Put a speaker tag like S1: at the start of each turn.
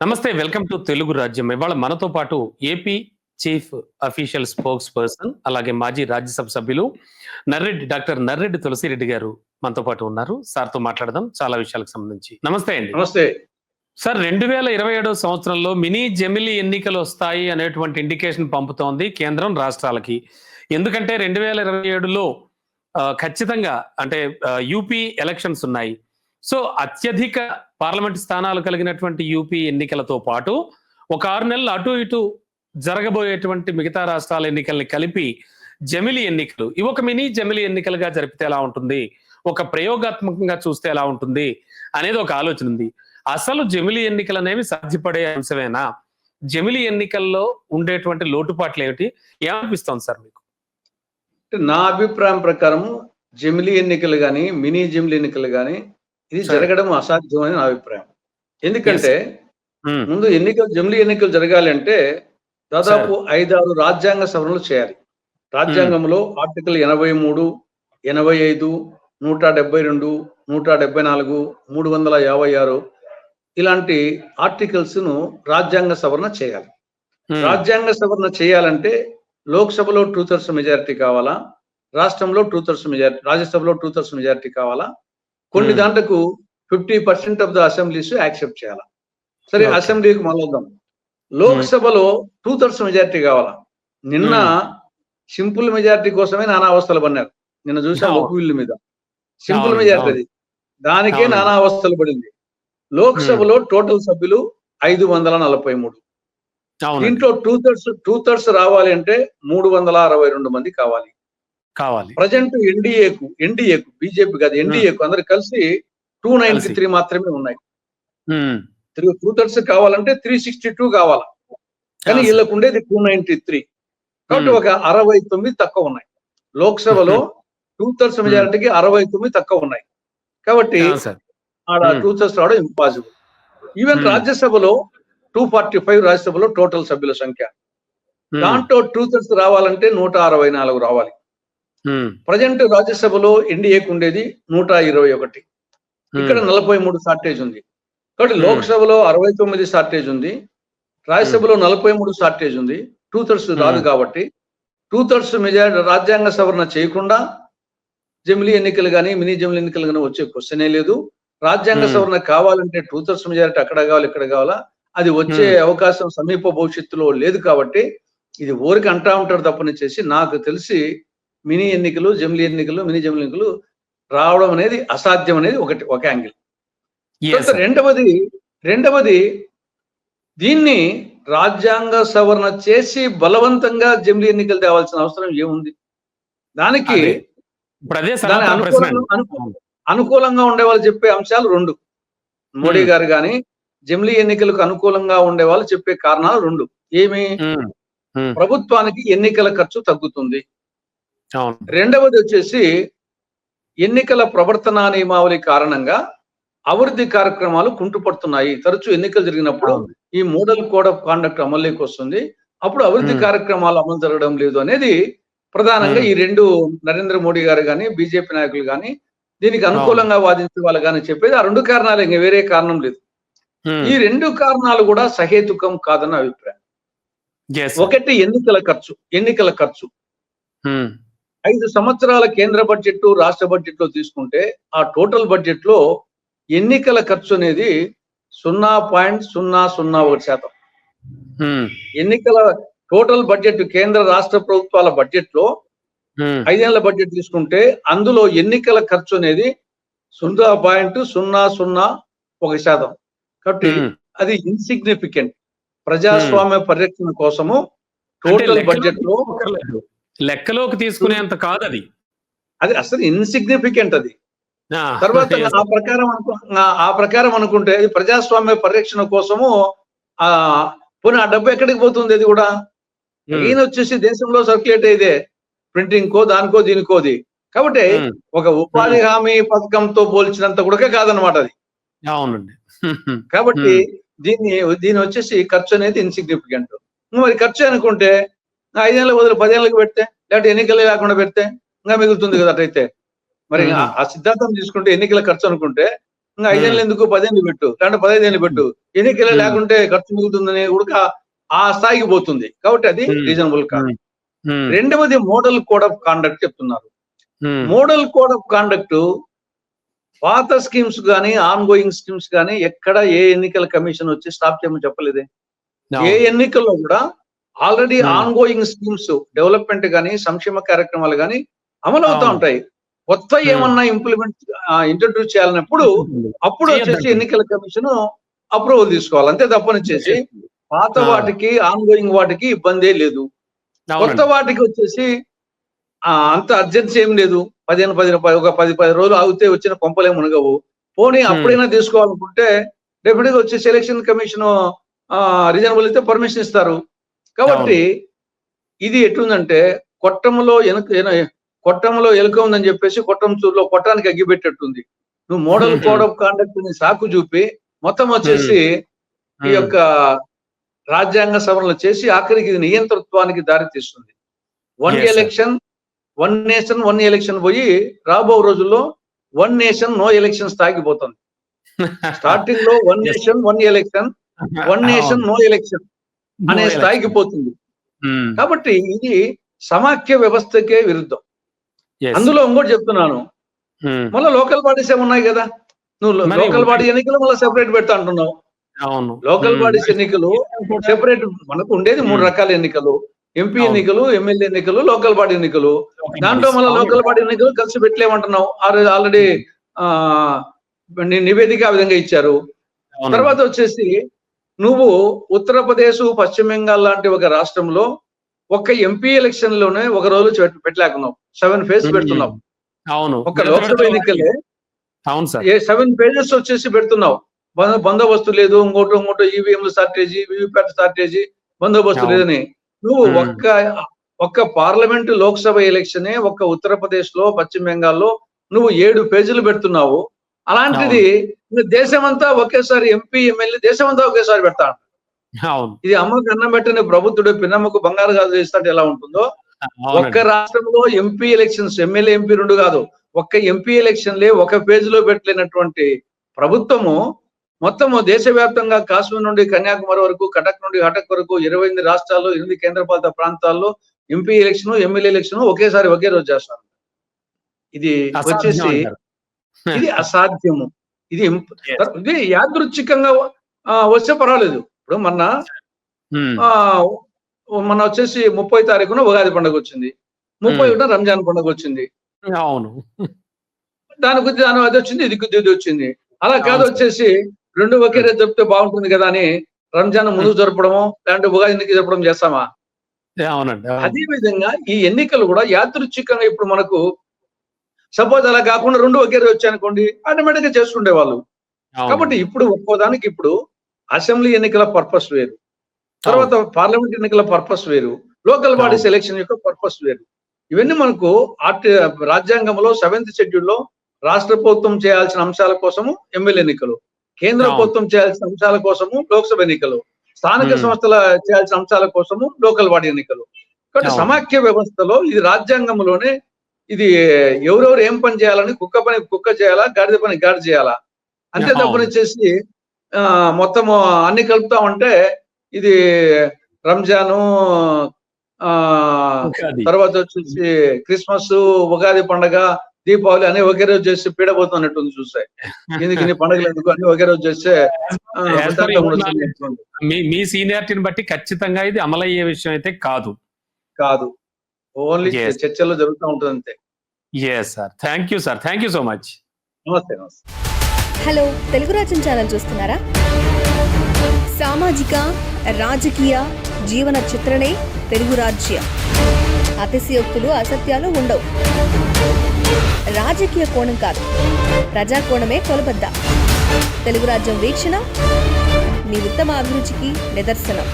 S1: నమస్తే. Welcome to Telugu రాజ్యం. ఇవాళ మనతో పాటు AP chief official spokes person, అలాగే మాజీ రాజ్యసభ సభ్యులు డాక్టర్ నర్రెడ్డి తులసిరెడ్డి గారు మనతో పాటు ఉన్నారు. సార్‌తో మాట్లాడదాం చాలా విషయాలకు సంబంధించి. నమస్తే అండి.
S2: నమస్తే.
S1: సార్, 2027 సంవత్సరంలో మినీ జమిలీ ఎన్నికలు వస్తాయి అనేటువంటి ఇండికేషన్ పంపుతోంది కేంద్రం రాష్ట్రాలకి. ఎందుకంటే 2027లో ఖచ్చితంగా అంటే యూపీ ఎలక్షన్స్ ఉన్నాయి. సో అత్యధిక పార్లమెంట్ స్థానాలు కలిగినటువంటి యూపీ ఎన్నికలతో పాటు ఒక 6 నెలలు అటు ఇటు జరగబోయేటువంటి మిగతా రాష్ట్రాల ఎన్నికల్ని కలిపి జమిలీ ఎన్నికలు, ఇవి ఒక మినీ జమిలీ ఎన్నికలుగా జరిపితే ఎలా ఉంటుంది, ఒక ప్రయోగాత్మకంగా చూస్తే ఎలా ఉంటుంది అనేది ఒక ఆలోచన ఉంది. అసలు జమిలీ ఎన్నికలు అనేవి సాధ్యపడే అంశమేనా? జమిలీ ఎన్నికల్లో ఉండేటువంటి లోటుపాట్లు ఏమిటి? ఏమనిపిస్తోంది సార్ మీకు?
S2: నా అభిప్రాయం ప్రకారం జమిలీ ఎన్నికలు గాని, మినీ జమిలీ ఎన్నికలు గాని ఇది జరగడం అసాధ్యం అని నా అభిప్రాయం. ఎందుకంటే ముందు జమిలీ ఎన్నికలు జరగాలి అంటే దాదాపు 5-6 రాజ్యాంగ సవరణలు చేయాలి. రాజ్యాంగంలో ఆర్టికల్ 83, 85, 172, 174, 356 ఇలాంటి ఆర్టికల్స్ ను రాజ్యాంగ సవరణ చేయాలి. రాజ్యాంగ సవరణ చేయాలంటే లోక్సభలో 2/3 మెజారిటీ కావాలా, రాష్ట్రంలో 2/3 మెజారిటీ, రాజ్యసభలో 2/3 మెజారిటీ కావాలా, కొన్ని దాంట్లకు 50% ఆఫ్ ద అసెంబ్లీస్ యాక్సెప్ట్ చేయాలా. సరే, అసెంబ్లీకి మళ్ళొద్దాం. లోక్సభలో 2/3 మెజారిటీ కావాలా. నిన్న సింపుల్ మెజారిటీ కోసమే నానా అవస్థలు పడినారు. నిన్న చూసాం ఒక బిల్లు మీద సింపుల్ మెజారిటీ, అది దానికే నానా అవస్థలు పడింది. లోక్సభలో టోటల్ సభ్యులు 543. దీంట్లో 2/3 రావాలి అంటే 362 మంది కావాలి. ప్రజెంట్ ఎన్డీఏకు బీజేపీ కాదు, ఎన్డీఏకు అందరు కలిసి 293 మాత్రమే ఉన్నాయి. 2/3 కావాలంటే 362 కావాలా, కానీ వీళ్ళకు ఉండేది 293. కాబట్టి ఒక 69 తక్కువ ఉన్నాయి. లోక్సభలో 2/3 మెజారిటీకి 69 తక్కువ ఉన్నాయి. కాబట్టి ఆడ 2/3 రావడం ఇంపాసిబుల్. ఈవెన్ రాజ్యసభలో 245 రాజ్యసభలో టోటల్ సభ్యుల సంఖ్య, దాంట్లో 2/3 రావాలంటే 164 రావాలి. ప్రజెంట్ రాజ్యసభలో ఎన్డీఏకు ఉండేది 121, ఇక్కడ 43 షార్టేజ్ ఉంది. కాబట్టి లోక్సభలో 69 షార్టేజ్ ఉంది, రాజ్యసభలో 43 షార్టేజ్ ఉంది. 2/3 రాదు. కాబట్టి 2/3 మెజారిటీ రాజ్యాంగ సవరణ చేయకుండా జమిలీ ఎన్నికలు కానీ మినీ జమిలీ ఎన్నికలు కానీ వచ్చే క్వశ్చనే లేదు. రాజ్యాంగ సవరణ కావాలంటే 2/3 మెజారిటీ అక్కడ కావాలి, ఇక్కడ కావాలా, అది వచ్చే అవకాశం సమీప భవిష్యత్తులో లేదు. కాబట్టి ఇది ఊరికి అంటా ఉంటారు తప్పనిచ్చేసి నాకు తెలిసి మినీ ఎన్నికలు, జమిలీ ఎన్నికలు, మినీ జమిలీ ఎన్నికలు రావడం అనేది అసాధ్యం అనేది ఒక యాంగిల్. రెండవది దీన్ని రాజ్యాంగ సవరణ చేసి బలవంతంగా జమిలీ ఎన్నికలు తేవాల్సిన అవసరం ఏముంది? దానికి అనుకూలంగా ఉండే వాళ్ళు చెప్పే అంశాలు 2. మోడీ గారు కానీ జమిలీ ఎన్నికలకు అనుకూలంగా ఉండే వాళ్ళు చెప్పే కారణాలు 2. ఏమి? ప్రభుత్వానికి ఎన్నికల ఖర్చు తగ్గుతుంది. రెండవది వచ్చేసి ఎన్నికల ప్రవర్తనా నియమావళి కారణంగా అభివృద్ధి కార్యక్రమాలు కుంటుపడుతున్నాయి. తరచూ ఎన్నికలు జరిగినప్పుడు ఈ మోడల్ కోడ్ ఆఫ్ కాండక్ట్ అమల్లోకి వస్తుంది, అప్పుడు అభివృద్ధి కార్యక్రమాలు అమలు జరగడం లేదు అనేది ప్రధానంగా ఈ 2 నరేంద్ర మోడీ గారు కానీ బీజేపీ నాయకులు కానీ దీనికి అనుకూలంగా వాదించే వాళ్ళు కానీ చెప్పేది ఆ 2 కారణాలు, ఇంకా వేరే కారణం లేదు. ఈ 2 కారణాలు కూడా సహేతుకం కాదన్న అభిప్రాయం. ఒకటి ఎన్నికల ఖర్చు. 5 సంవత్సరాల కేంద్ర బడ్జెట్, రాష్ట్ర బడ్జెట్ లో తీసుకుంటే ఆ టోటల్ బడ్జెట్ లో ఎన్నికల ఖర్చు అనేది 0.001%. ఎన్నికల టోటల్ బడ్జెట్ కేంద్ర రాష్ట్ర ప్రభుత్వాల బడ్జెట్ లో 5 ఏళ్ల బడ్జెట్ తీసుకుంటే అందులో ఎన్నికల ఖర్చు అనేది 0.001%. కాబట్టి అది ఇన్సిగ్నిఫికెంట్. ప్రజాస్వామ్య పరిరక్షణ కోసము టోటల్ బడ్జెట్ లో
S1: లెక్కలోకి తీసుకునేంత కాదు అది,
S2: అసలు ఇన్సిగ్నిఫికెంట్ అది. తర్వాత ఆ ప్రకారం అనుకుంటే అది ప్రజాస్వామ్య పరిరక్షణ కోసము పోనీ ఆ డబ్బు ఎక్కడికి పోతుంది? అది కూడా ఈయన వచ్చేసి దేశంలో సర్క్యులేట్ అయ్యేదే ప్రింటింగ్ కో, దానికో, దీనికోది. కాబట్టి ఒక ఉపాధి హామీ పథకంతో పోల్చినంత కూడా కాదనమాట అది.
S1: అవునండి.
S2: కాబట్టి దీని వచ్చేసి ఖర్చు అనేది ఇన్సిగ్నిఫికెంట్. మరి ఖర్చు అనుకుంటే 5 ఏళ్ళ బదులు 10 ఏళ్ళకి పెడితే, లేకపోతే ఎన్నికలు లేకుండా పెడితే ఇంకా మిగులుతుంది కదా. అట్లయితే మరి ఆ సిద్ధాంతం తీసుకుంటే ఎన్నికల ఖర్చు అనుకుంటే ఇంకా 5 ఏళ్ళు ఎందుకు 10 ఏళ్ళు పెట్టు, లేదంటే 15 ఏళ్ళు పెట్టు, ఎన్నికలే లేకుంటే ఖర్చు మిగులుతుందని కూడా ఆ స్థాయికి పోతుంది. కాబట్టి అది రీజనబుల్ కాదు. రెండవది మోడల్ కోడ్ ఆఫ్ కాండక్ట్ చెప్తున్నారు. మోడల్ కోడ్ ఆఫ్ కాండక్ట్ పాత స్కీమ్స్ కానీ ఆన్ గోయింగ్ స్కీమ్స్ కానీ ఎక్కడ ఏ ఎన్నికల కమిషన్ వచ్చి స్టాప్ చేయమని చెప్పలేదే. ఏ ఎన్నికల్లో కూడా already on going schemes development కానీ సంక్షేమ కార్యక్రమాలు కానీ అమలు అవుతా ఉంటాయి. కొత్త ఏమన్నా ఇంట్రడ్యూస్ చేయాలన్నప్పుడు అప్పుడు వచ్చేసి ఎన్నికల కమిషన్ అప్రూవల్ తీసుకోవాలి. అంతే తప్పనిచ్చేసి పాత వాటికి ఆన్ గోయింగ్ వాటికి ఇబ్బందే లేదు. కొత్త వాటికి వచ్చేసి అంత అర్జెన్సీ ఏం లేదు. 10 రోజులు ఆగితే వచ్చిన కొంపలే మునగవు. పోనీ అప్పుడైనా తీసుకోవాలనుకుంటే డెఫినెట్ గా వచ్చేసి ఎలక్షన్ కమిషన్ రీజనబుల్ అయితే పర్మిషన్ ఇస్తారు. కాబట్టి ఇది ఎట్లుందంటే కొట్టంలో ఎలుక ఉందని చెప్పేసి కొట్టం చూరులో కొట్టానికి అగ్గిపెట్టేట్టుంది. నువ్వు మోడల్ కోడ్ ఆఫ్ కాండక్ట్ ని సాకు చూపి మొత్తం వచ్చేసి ఈ యొక్క రాజ్యాంగ సవరణలు చేసి ఆఖరికి ఇది నియంతృత్వానికి దారి తీస్తుంది. వన్ ఎలక్షన్ 1 నేషన్ 1 ఎలక్షన్ పోయి రాబో రోజుల్లో 1 నేషన్ నో ఎలక్షన్ స్థాయిపోతుంది. స్టార్టింగ్ లో 1 nation 1 election 1 nation no election అనే స్థాయికి పోతుంది. కాబట్టి ఇది సమాఖ్య వ్యవస్థకే విరుద్ధం. అందులో ఇంకోటి చెప్తున్నాను, మళ్ళీ లోకల్ బాడీస్ ఏమున్నాయి కదా. నువ్వు లోకల్ బాడీ ఎన్నికలు మళ్ళీ సెపరేట్ పెడతా అంటున్నావు. లోకల్ బాడీస్ ఎన్నికలు సెపరేట్. మనకు ఉండేది 3 రకాల ఎన్నికలు: ఎంపీ ఎన్నికలు, ఎమ్మెల్యే ఎన్నికలు, లోకల్ బాడీ ఎన్నికలు. దాంట్లో మళ్ళీ లోకల్ బాడీ ఎన్నికలు కలిసి పెట్టలేమంటున్నావు. ఆల్రెడీ నివేదిక ఆ విధంగా ఇచ్చారు. తర్వాత వచ్చేసి నువ్వు ఉత్తరప్రదేశ్, పశ్చిమ బెంగాల్ లాంటి ఒక రాష్ట్రంలో ఒక్క ఎంపీ ఎలక్షన్ లోనే ఒక రోజు పెట్టలేకున్నావు. 7 ఫేజ్ పెడుతున్నావు. ఒక లోక్సభ ఎన్నికలే 7 పేజెస్ వచ్చేసి పెడుతున్నావు. బందోబస్తు లేదు, ఇంకోటి ఈవీఎంల స్ట్రాటజీ, వీవీప్యాట్ స్ట్రాటజీ, బందోబస్తు లేదని. నువ్వు ఒక్క పార్లమెంటు లోక్సభ ఎలక్షనే ఒక్క ఉత్తరప్రదేశ్ లో, పశ్చిమ బెంగాల్లో నువ్వు 7 పేజీలు పెడుతున్నావు. అలాంటిది దేశమంతా ఒకేసారి ఎంపీ, ఎమ్మెల్యే దేశమంతా ఒకేసారి పెడతాడు. ఇది అమ్మకు అన్నం పెట్టిన ప్రభుత్వుడు పిన్నమ్మకు బంగారు గాజులు ఇస్తాడు ఎలా ఉంటుందో, ఒక్క రాష్ట్రంలో ఎంపీ ఎలక్షన్స్, ఎమ్మెల్యే ఎంపీ 2 కాదు, ఒక్క ఎంపీ ఎలక్షన్లే ఒక పేజీలో పెట్టలేనటువంటి ప్రభుత్వము మొత్తము దేశవ్యాప్తంగా కాశ్మీర్ నుండి కన్యాకుమారి వరకు, కటక్ నుండి హటక్ వరకు 28 రాష్ట్రాల్లో, 8 కేంద్రపాలిత ప్రాంతాల్లో ఎంపీ ఎలక్షన్, ఎమ్మెల్యే ఎలక్షన్ ఒకే రోజు చేస్తారు. ఇది వచ్చేసి ఇది అసాధ్యము. ఇది యాదృచ్ఛికంగా వస్తే పర్వాలేదు. ఇప్పుడు మొన్న వచ్చేసి 30 తారీఖున ఉగాది పండుగ వచ్చింది, 31 రంజాన్ పండుగ వచ్చింది. దాని గురించి అది వచ్చింది, ఇది వచ్చింది. అలా కాదు వచ్చేసి 2 ఒకే రోజు చెప్తే బాగుంటుంది కదా అని రంజాన్ ముందు జరపడము, లేదంటే ఉగాది ఎన్నిక జరపడం చేస్తామా? అదే విధంగా ఈ ఎన్నికలు కూడా యాదృచ్ఛికంగా ఇప్పుడు మనకు సపోజ్ అలా కాకుండా 2 ఒకే రోజు వచ్చాయనుకోండి, ఆటోమేటిక్ గా చేసుకుంటే వాళ్ళు. కాబట్టి ఇప్పుడు ఒక్కోదానికి ఇప్పుడు అసెంబ్లీ ఎన్నికల పర్పస్ వేరు, తర్వాత పార్లమెంట్ ఎన్నికల పర్పస్ వేరు, లోకల్ బాడీస్ ఎలక్షన్ యొక్క పర్పస్ వేరు. ఇవన్నీ మనకు రాజ్యాంగంలో 7th షెడ్యూల్లో రాష్ట్ర ప్రభుత్వం చేయాల్సిన అంశాల కోసము ఎమ్మెల్యే ఎన్నికలు, కేంద్ర ప్రభుత్వం చేయాల్సిన అంశాల కోసము లోక్సభ ఎన్నికలు, స్థానిక సంస్థల చేయాల్సిన అంశాల కోసము లోకల్ బాడీ ఎన్నికలు. కాబట్టి సమాఖ్య వ్యవస్థలో ఇది రాజ్యాంగంలోనే ఇది ఎవరెవరు ఏం పని చేయాలని, కుక్క పని కుక్క చేయాలా, గాడిద పని గాడి చేయాలా, అంతే తప్పనిచ్చేసి మొత్తము అన్ని కలుపుతా ఉంటే ఇది రంజాను, తర్వాత వచ్చేసి క్రిస్మస్, ఉగాది పండగ, దీపావళి అన్ని ఒకే రోజు చేసి పీడబోతున్నట్టుంది. చూస్తే ఇన్ని పండుగలు ఎందుకు అన్ని ఒకే రోజు చేస్తే
S1: మీ సీనియారిటీని బట్టి ఖచ్చితంగా ఇది అమలయ్యే విషయం అయితే కాదు. ఓన్లీ చర్చల్లో జరుగుతూ ఉంటుంది అంతే. Thank you so much.
S2: నమస్తే.
S3: హలో, తెలుగు రాజ్యం ఛానల్ చూస్తున్నారా? సామాజిక, రాజకీయ, జీవన చిత్రణే తెలుగు రాజ్యం. అతిశయోక్తులు, అసత్యాలు ఉండవు. రాజకీయ కోణం కాదు, ప్రజా కోణమే కొలబద్ద. తెలుగు రాజ్యం వీక్షణ మీ ఉత్తమ అభిరుచికి నిదర్శనం.